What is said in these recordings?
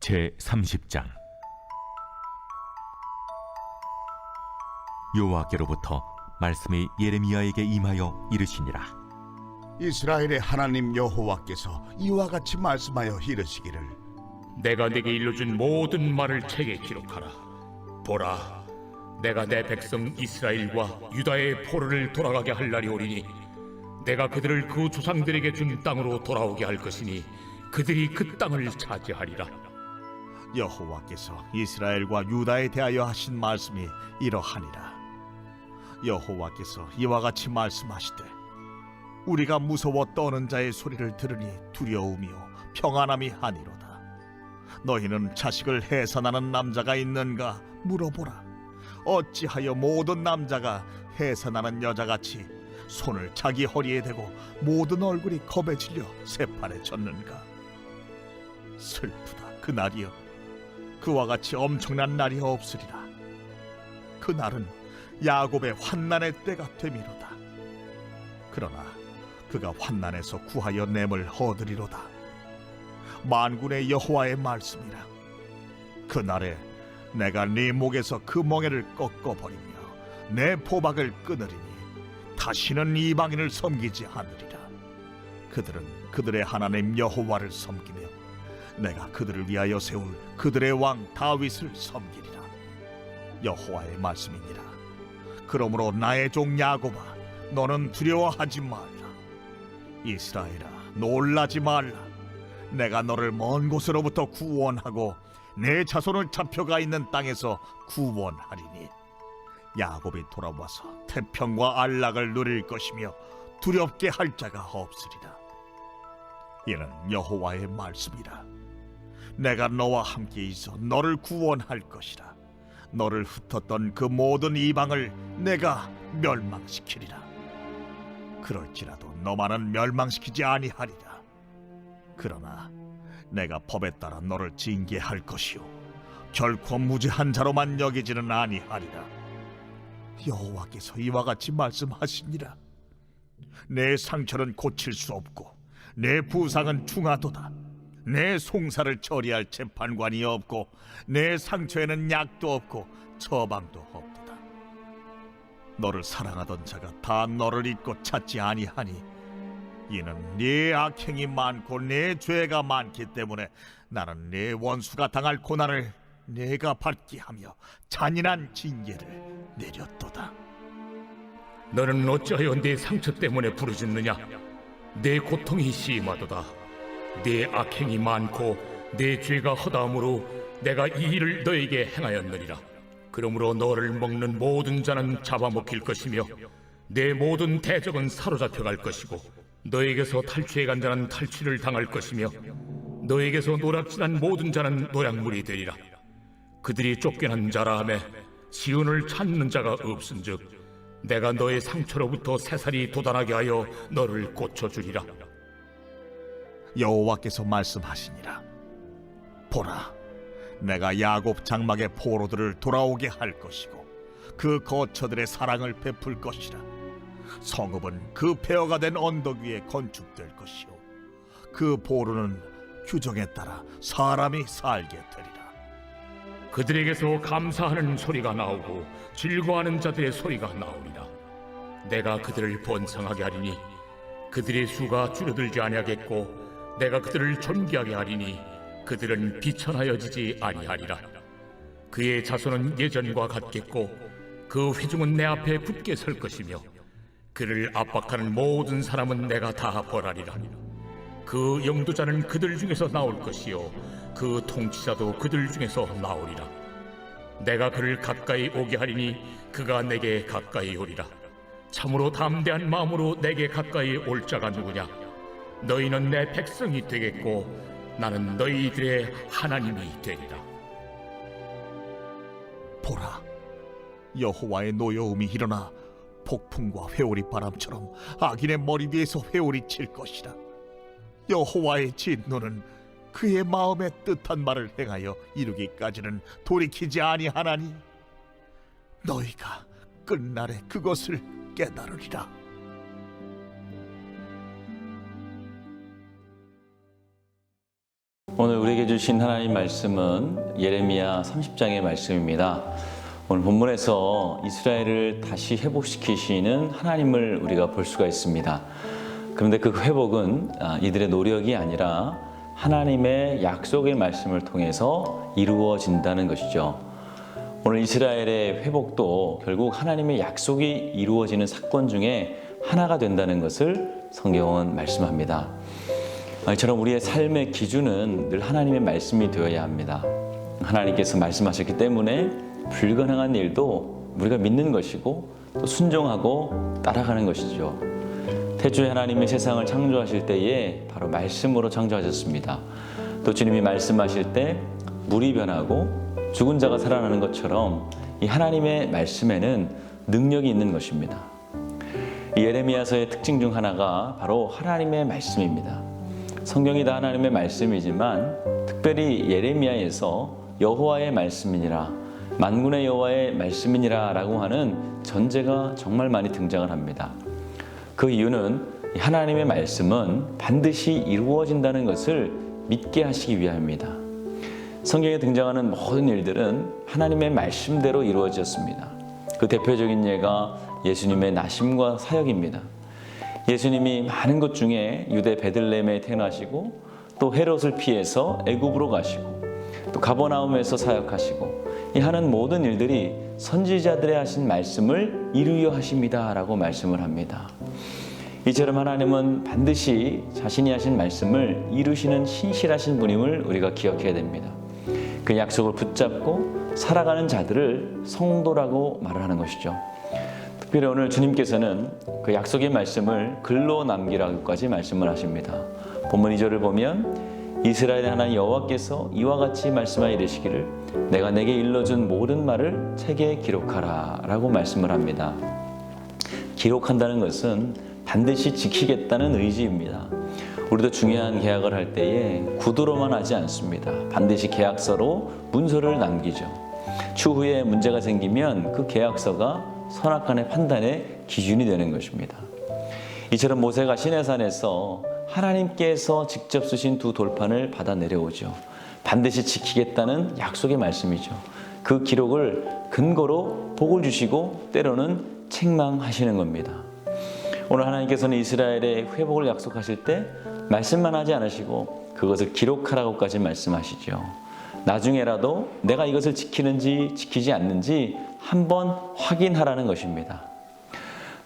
제30장. 여호와께로부터 말씀이 예레미야에게 임하여 이르시니라. 이스라엘의 하나님 여호와께서 이와 같이 말씀하여 이르시기를, 내가 네게 일러준 모든 말을 책에 기록하라. 보라, 내가 내 백성 이스라엘과 유다의 포로를 돌아가게 할 날이 오리니 내가 그들을 그 조상들에게 준 땅으로 돌아오게 할 것이니 그들이 그 땅을 차지하리라. 여호와께서 이스라엘과 유다에 대하여 하신 말씀이 이러하니라. 여호와께서 이와 같이 말씀하시되, 우리가 무서워 떠는 자의 소리를 들으니 두려움이요 평안함이 아니로다. 너희는 자식을 해산하는 남자가 있는가 물어보라. 어찌하여 모든 남자가 해산하는 여자같이 손을 자기 허리에 대고 모든 얼굴이 겁에 질려 새판에 젖는가? 슬프다 그날이여. 그와 같이 엄청난 날이 없으리라. 그날은 야곱의 환난의 때가 되미로다. 그러나 그가 환난에서 구하여 냄을 얻으리로다. 만군의 여호와의 말씀이라. 그날에 내가 네 목에서 그 멍에를 꺾어버리며 내 포박을 끊으리니 다시는 이방인을 섬기지 않으리라. 그들은 그들의 하나님 여호와를 섬기며 내가 그들을 위하여 세울 그들의 왕 다윗을 섬기리라. 여호와의 말씀이니라. 그러므로 나의 종 야곱아, 너는 두려워하지 말라. 이스라엘아, 놀라지 말라. 내가 너를 먼 곳으로부터 구원하고 내 자손을 잡혀가 있는 땅에서 구원하리니 야곱이 돌아와서 태평과 안락을 누릴 것이며 두렵게 할 자가 없으리라. 이는 여호와의 말씀이라. 내가 너와 함께 있어 너를 구원할 것이라. 너를 흩었던 그 모든 이방을 내가 멸망시키리라. 그럴지라도 너만은 멸망시키지 아니하리라. 그러나 내가 법에 따라 너를 징계할 것이요 결코 무죄한 자로만 여기지는 아니하리라. 여호와께서 이와 같이 말씀하시니라. 내 상처는 고칠 수 없고 내 부상은 중하도다. 내 송사를 처리할 재판관이 없고 내 상처에는 약도 없고 처방도 없도다. 너를 사랑하던 자가 다 너를 잊고 찾지 아니하니 이는 네 악행이 많고 네 죄가 많기 때문에 나는 네 원수가 당할 고난을 내가 받게 하며 잔인한 징계를 내렸도다. 너는 어찌하여 네 상처 때문에 부르짖느냐? 네 고통이 심하도다. 네 악행이 많고 네 죄가 허다함으로 내가 이 일을 너에게 행하였느니라. 그러므로 너를 먹는 모든 자는 잡아먹힐 것이며 내 모든 대적은 사로잡혀 갈 것이고 너에게서 탈취해 간 자는 탈취를 당할 것이며 너에게서 노략질한 모든 자는 노략물이 되리라. 그들이 쫓겨난 자라 하매 시온을 찾는 자가 없은즉 내가 너의 상처로부터 새살이 돋아나게 하여 너를 고쳐주리라. 여호와께서 말씀하시니라. 보라, 내가 야곱 장막의 포로들을 돌아오게 할 것이고 그 거처들의 사랑을 베풀 것이라. 성읍은 그 폐허가 된 언덕 위에 건축될 것이요 그 포로는 규정에 따라 사람이 살게 되리라. 그들에게서 감사하는 소리가 나오고 즐거워하는 자들의 소리가 나오리라. 내가 그들을 번성하게 하리니 그들의 수가 줄어들지 아니하겠고 내가 그들을 존귀하게 하리니 그들은 비천하여지지 아니하리라. 그의 자손은 예전과 같겠고 그 회중은 내 앞에 굳게 설 것이며 그를 압박하는 모든 사람은 내가 다 벌하리라. 그 영도자는 그들 중에서 나올 것이요 그 통치자도 그들 중에서 나오리라. 내가 그를 가까이 오게 하리니 그가 내게 가까이 오리라. 참으로 담대한 마음으로 내게 가까이 올 자가 누구냐? 너희는 내 백성이 되겠고 나는 너희들의 하나님이 되리라. 보라, 여호와의 노여움이 일어나 폭풍과 회오리 바람처럼 악인의 머리 위에서 회오리 칠 것이라. 여호와의 진노는 그의 마음에 뜻한 말을 행하여 이루기까지는 돌이키지 아니하나니 너희가 끝날에 그것을 깨달으리라. 오늘 우리에게 주신 하나님 말씀은 예레미야 30장의 말씀입니다. 오늘 본문에서 이스라엘을 다시 회복시키시는 하나님을 우리가 볼 수가 있습니다. 그런데 그 회복은 이들의 노력이 아니라 하나님의 약속의 말씀을 통해서 이루어진다는 것이죠. 오늘 이스라엘의 회복도 결국 하나님의 약속이 이루어지는 사건 중에 하나가 된다는 것을 성경은 말씀합니다. 이처럼 우리의 삶의 기준은 늘 하나님의 말씀이 되어야 합니다. 하나님께서 말씀하셨기 때문에 불가능한 일도 우리가 믿는 것이고 또 순종하고 따라가는 것이죠. 태초에 하나님이 세상을 창조하실 때에 바로 말씀으로 창조하셨습니다. 또 주님이 말씀하실 때 물이 변하고 죽은 자가 살아나는 것처럼 이 하나님의 말씀에는 능력이 있는 것입니다. 이 예레미야서의 특징 중 하나가 바로 하나님의 말씀입니다. 성경이 다 하나님의 말씀이지만 특별히 예레미야에서 여호와의 말씀이니라, 만군의 여호와의 말씀이니라 라고 하는 전제가 정말 많이 등장을 합니다. 그 이유는 하나님의 말씀은 반드시 이루어진다는 것을 믿게 하시기 위함입니다. 성경에 등장하는 모든 일들은 하나님의 말씀대로 이루어졌습니다. 그 대표적인 예가 예수님의 나심과 사역입니다. 예수님이 많은 것 중에 유대 베들레헴에 태어나시고 또 헤롯을 피해서 애굽으로 가시고 또 가버나움에서 사역하시고 이 하는 모든 일들이 선지자들의 하신 말씀을 이루려 하십니다 라고 말씀을 합니다. 이처럼 하나님은 반드시 자신이 하신 말씀을 이루시는 신실하신 분임을 우리가 기억해야 됩니다. 그 약속을 붙잡고 살아가는 자들을 성도라고 말을 하는 것이죠. 특별히 오늘 주님께서는 그 약속의 말씀을 글로 남기라고까지 말씀을 하십니다. 본문 2절을 보면 이스라엘의 하나님 여호와께서 이와 같이 말씀하여 이르시기를 내가 내게 일러준 모든 말을 책에 기록하라 라고 말씀을 합니다. 기록한다는 것은 반드시 지키겠다는 의지입니다. 우리도 중요한 계약을 할 때에 구두로만 하지 않습니다. 반드시 계약서로 문서를 남기죠. 추후에 문제가 생기면 그 계약서가 선악간의 판단의 기준이 되는 것입니다. 이처럼 모세가 시내산에서 하나님께서 직접 쓰신 두 돌판을 받아 내려오죠. 반드시 지키겠다는 약속의 말씀이죠. 그 기록을 근거로 복을 주시고 때로는 책망하시는 겁니다. 오늘 하나님께서는 이스라엘의 회복을 약속하실 때 말씀만 하지 않으시고 그것을 기록하라고까지 말씀하시죠. 나중에라도 내가 이것을 지키는지 지키지 않는지 한번 확인하라는 것입니다.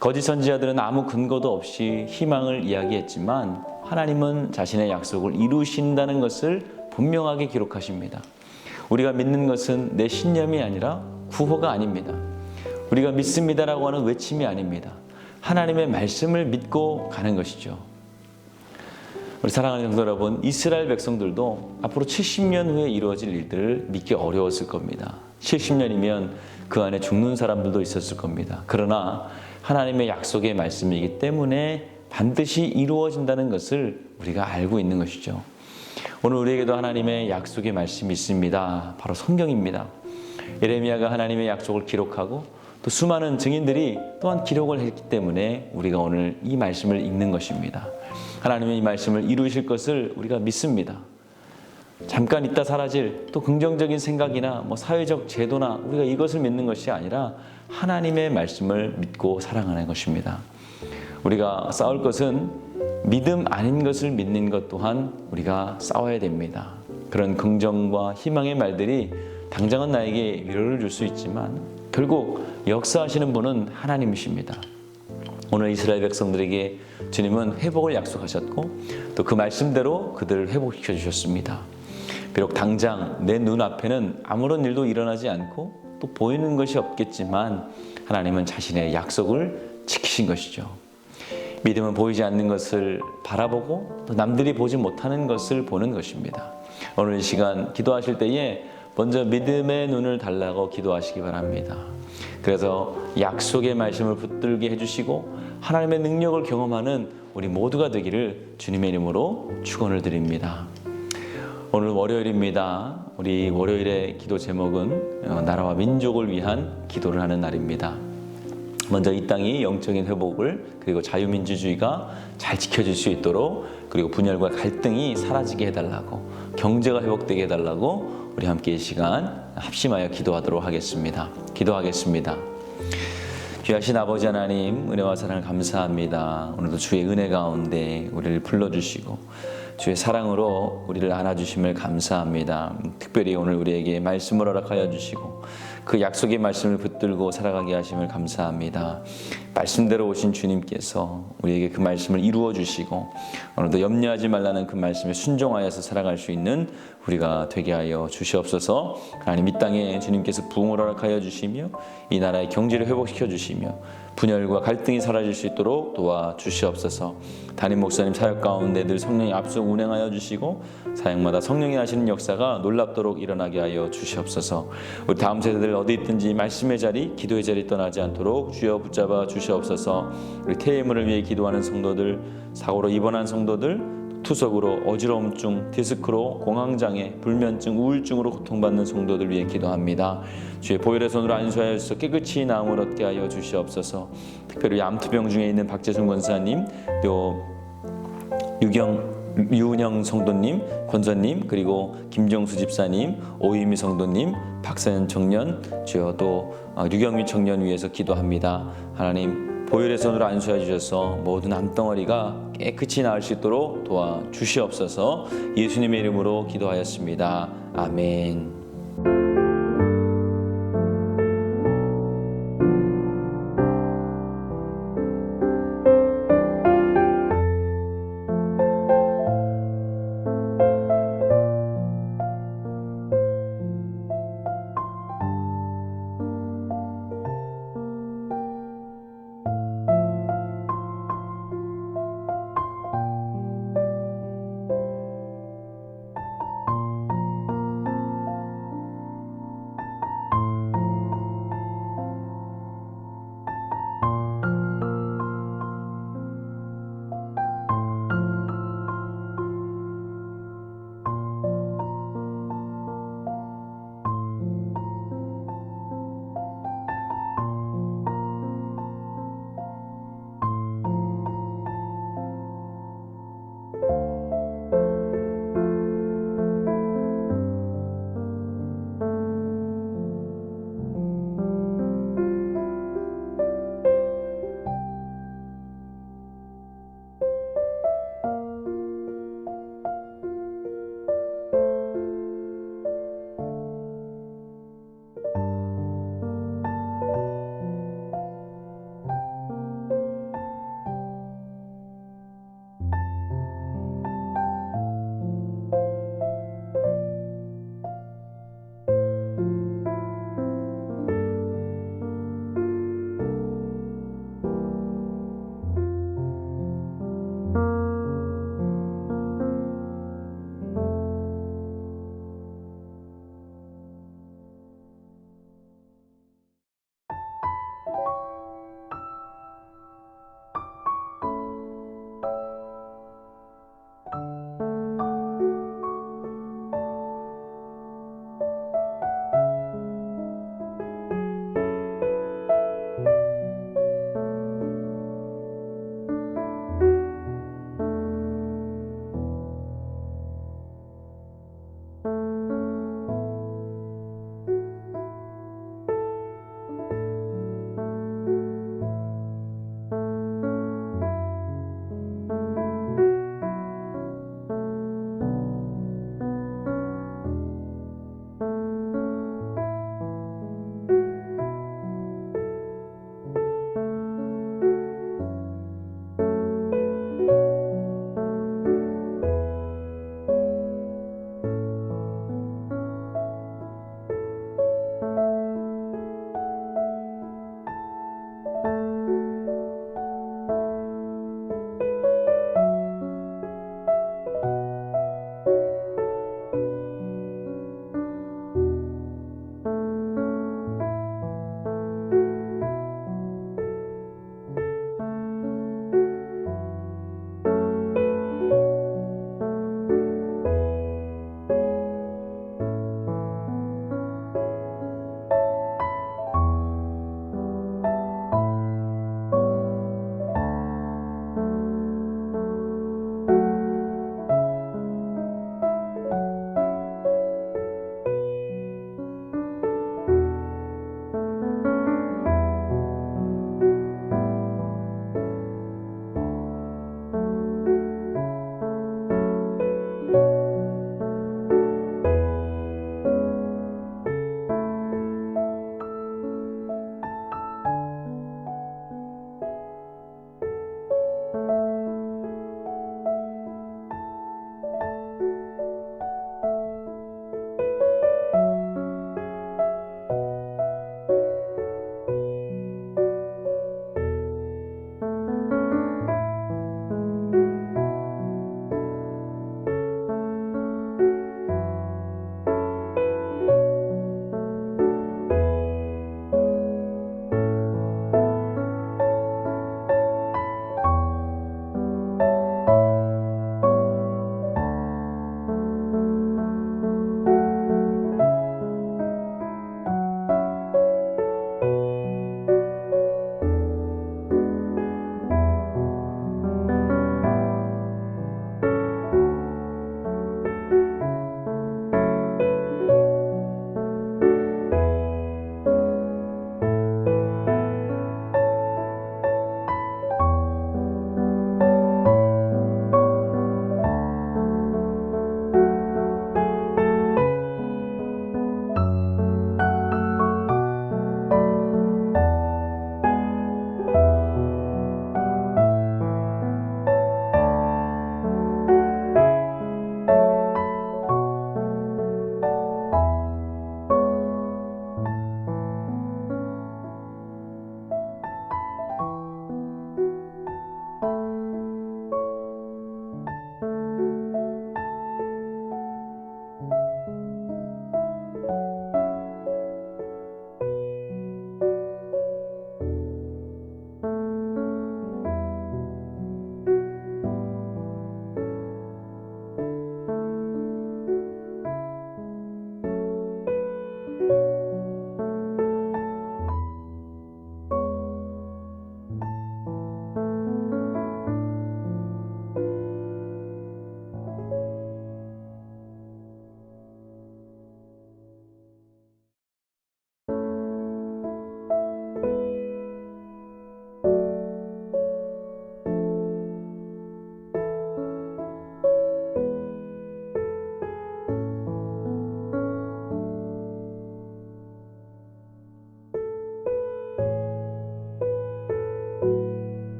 거짓 선지자들은 아무 근거도 없이 희망을 이야기했지만 하나님은 자신의 약속을 이루신다는 것을 분명하게 기록하십니다. 우리가 믿는 것은 내 신념이 아니라 구호가 아닙니다. 우리가 믿습니다라고 하는 외침이 아닙니다. 하나님의 말씀을 믿고 가는 것이죠. 우리 사랑하는 성도 여러분, 이스라엘 백성들도 앞으로 70년 후에 이루어질 일들을 믿기 어려웠을 겁니다. 70년이면 그 안에 죽는 사람들도 있었을 겁니다. 그러나 하나님의 약속의 말씀이기 때문에 반드시 이루어진다는 것을 우리가 알고 있는 것이죠. 오늘 우리에게도 하나님의 약속의 말씀이 있습니다. 바로 성경입니다. 예레미야가 하나님의 약속을 기록하고 또 수많은 증인들이 또한 기록을 했기 때문에 우리가 오늘 이 말씀을 읽는 것입니다. 하나님의 이 말씀을 이루실 것을 우리가 믿습니다. 잠깐 있다 사라질 또 긍정적인 생각이나 사회적 제도나 우리가 이것을 믿는 것이 아니라 하나님의 말씀을 믿고 살아가는 것입니다. 우리가 싸울 것은 믿음 아닌 것을 믿는 것 또한 우리가 싸워야 됩니다. 그런 긍정과 희망의 말들이 당장은 나에게 위로를 줄 수 있지만 결국 역사하시는 분은 하나님이십니다. 오늘 이스라엘 백성들에게 주님은 회복을 약속하셨고 또 그 말씀대로 그들을 회복시켜 주셨습니다. 비록 당장 내 눈앞에는 아무런 일도 일어나지 않고 또 보이는 것이 없겠지만 하나님은 자신의 약속을 지키신 것이죠. 믿음은 보이지 않는 것을 바라보고 또 남들이 보지 못하는 것을 보는 것입니다. 오늘 이 시간 기도하실 때에 먼저 믿음의 눈을 달라고 기도하시기 바랍니다. 그래서 약속의 말씀을 붙들게 해주시고 하나님의 능력을 경험하는 우리 모두가 되기를 주님의 이름으로 축원을 드립니다. 오늘 월요일입니다. 우리 월요일의 기도 제목은 나라와 민족을 위한 기도를 하는 날입니다. 먼저 이 땅이 영적인 회복을 그리고 자유민주주의가 잘 지켜질 수 있도록 그리고 분열과 갈등이 사라지게 해달라고 경제가 회복되게 해달라고 우리 함께 이 시간 합심하여 기도하도록 하겠습니다. 기도하겠습니다. 귀하신 아버지 하나님 은혜와 사랑을 감사합니다. 오늘도 주의 은혜 가운데 우리를 불러주시고 주의 사랑으로 우리를 안아주심을 감사합니다. 특별히 오늘 우리에게 말씀을 허락하여 주시고 그 약속의 말씀을 붙들고 살아가게 하심을 감사합니다. 말씀대로 오신 주님께서 우리에게 그 말씀을 이루어 주시고 오늘도 염려하지 말라는 그 말씀에 순종하여서 살아갈 수 있는 우리가 되게 하여 주시옵소서. 하나님 이 땅에 주님께서 부흥을 허락하여 주시며 이 나라의 경제를 회복시켜 주시며 분열과 갈등이 사라질 수 있도록 도와주시옵소서. 담임 목사님 사역 가운데 늘 성령이 앞서 운행하여 주시고 사역마다 성령이 하시는 역사가 놀랍도록 일어나게 하여 주시옵소서. 우리 다음 세대들 어디 있든지 말씀의 자리, 기도의 자리 떠나지 않도록 주여 붙잡아 주시옵소서. 우리 퇴임을 위해 기도하는 성도들, 사고로 입원한 성도들, 투석으로 어지러움증, 디스크로, 공황장애, 불면증, 우울증으로 고통받는 성도들 위해 기도합니다. 주의 보혈의 손으로 안수하여서 깨끗이 나음을 얻게 하여 주시옵소서. 특별히 암투병 중에 있는 박재순 권사님, 또 유은영 성도님, 권사님, 그리고 김정수 집사님, 오유미 성도님, 박사연 청년, 주여 또 류경미 청년 위해서 기도합니다. 하나님 보혈의 손으로 안수해 주셔서 모든 암덩어리가 깨끗이 나을 수 있도록 도와주시옵소서. 예수님의 이름으로 기도하였습니다. 아멘.